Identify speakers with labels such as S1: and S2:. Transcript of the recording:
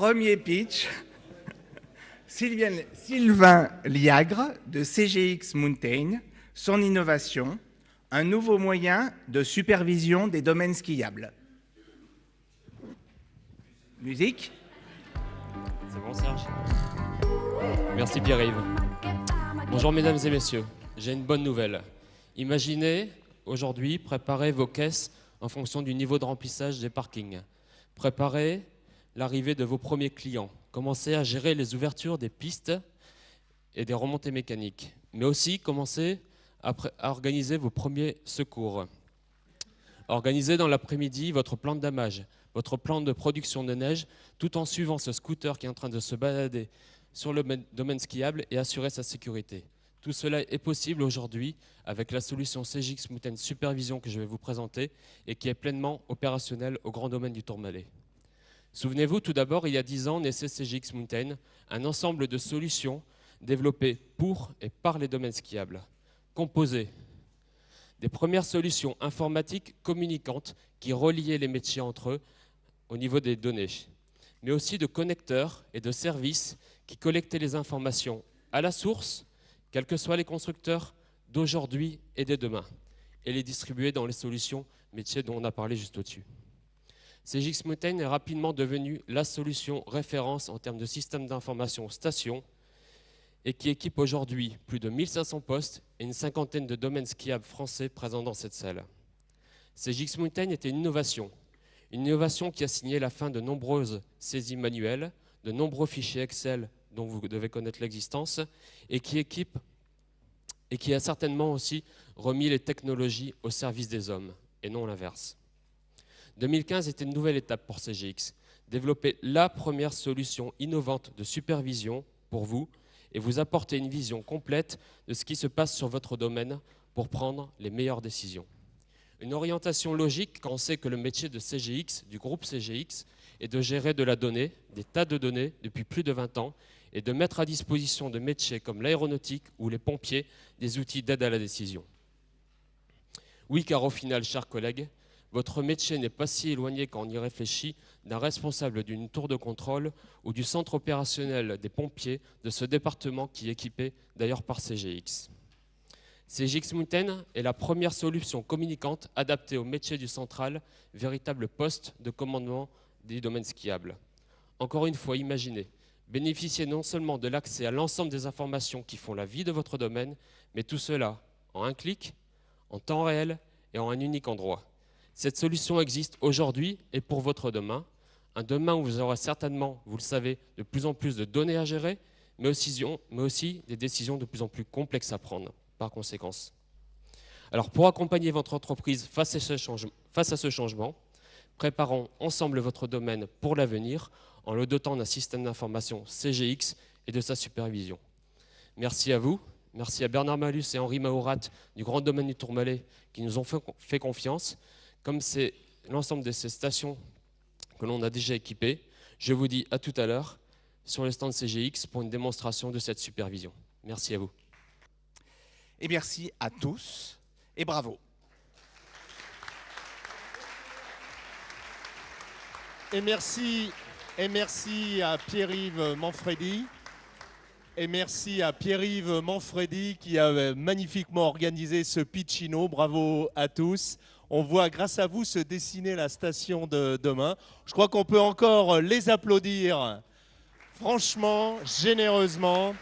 S1: Premier pitch. Sylvain Liagre de CGX Mountain, son innovation, un nouveau moyen de supervision des domaines skiables. Musique.
S2: C'est bon, Serge? Merci Pierre-Yves. Bonjour mesdames et messieurs, j'ai une bonne nouvelle. Imaginez aujourd'hui préparer vos caisses en fonction du niveau de remplissage des parkings. Préparez l'arrivée de vos premiers clients. Commencez à gérer les ouvertures des pistes et des remontées mécaniques. Mais aussi commencez à organiser vos premiers secours. Organisez dans l'après-midi votre plan de damage, votre plan de production de neige, tout en suivant ce scooter qui est en train de se balader sur le domaine skiable et assurer sa sécurité. Tout cela est possible aujourd'hui avec la solution CGX Mountain Supervision que je vais vous présenter et qui est pleinement opérationnelle au grand domaine du Tourmalet. Souvenez-vous, tout d'abord, il y a 10 ans, naissait CGX Mountain, un ensemble de solutions développées pour et par les domaines skiables, composées des premières solutions informatiques communicantes qui reliaient les métiers entre eux au niveau des données, mais aussi de connecteurs et de services qui collectaient les informations à la source, quels que soient les constructeurs d'aujourd'hui et de demain, et les distribuaient dans les solutions métiers dont on a parlé juste au-dessus. CGX Mountain est rapidement devenu la solution référence en termes de système d'information station et qui équipe aujourd'hui plus de 1500 postes et une cinquantaine de domaines skiables français présents dans cette salle. CGX Mountain était une innovation qui a signé la fin de nombreuses saisies manuelles, de nombreux fichiers Excel dont vous devez connaître l'existence et qui a certainement aussi remis les technologies au service des hommes et non l'inverse. 2015 était une nouvelle étape pour CGX, développer la première solution innovante de supervision pour vous et vous apporter une vision complète de ce qui se passe sur votre domaine pour prendre les meilleures décisions. Une orientation logique quand on sait que le métier de CGX, du groupe CGX, est de gérer de la donnée, des tas de données depuis plus de 20 ans et de mettre à disposition de métiers comme l'aéronautique ou les pompiers des outils d'aide à la décision. Oui, car au final, chers collègues, votre métier n'est pas si éloigné quand on y réfléchit d'un responsable d'une tour de contrôle ou du centre opérationnel des pompiers de ce département qui est équipé d'ailleurs par CGX. CGX Mountain est la première solution communicante adaptée au métier du central, véritable poste de commandement des domaines skiables. Encore une fois, imaginez, bénéficiez non seulement de l'accès à l'ensemble des informations qui font la vie de votre domaine, mais tout cela en un clic, en temps réel et en un unique endroit. Cette solution existe aujourd'hui et pour votre demain. Un demain où vous aurez certainement, vous le savez, de plus en plus de données à gérer, mais aussi des décisions de plus en plus complexes à prendre par conséquence. Alors pour accompagner votre entreprise face à ce changement, préparons ensemble votre domaine pour l'avenir en le dotant d'un système d'information CGX et de sa supervision. Merci à vous. Merci à Bernard Malus et Henri Mahorat du Grand Domaine du Tourmalet qui nous ont fait confiance. Comme c'est l'ensemble de ces stations que l'on a déjà équipées, je vous dis à tout à l'heure sur le stand CGX pour une démonstration de cette supervision. Merci à vous.
S1: Et merci à tous et bravo.
S3: Et merci à Pierre-Yves Manfredi. Et merci à Pierre-Yves Manfredi qui a magnifiquement organisé ce pitchino. Bravo à tous. On voit grâce à vous se dessiner la station de demain. Je crois qu'on peut encore les applaudir franchement, généreusement.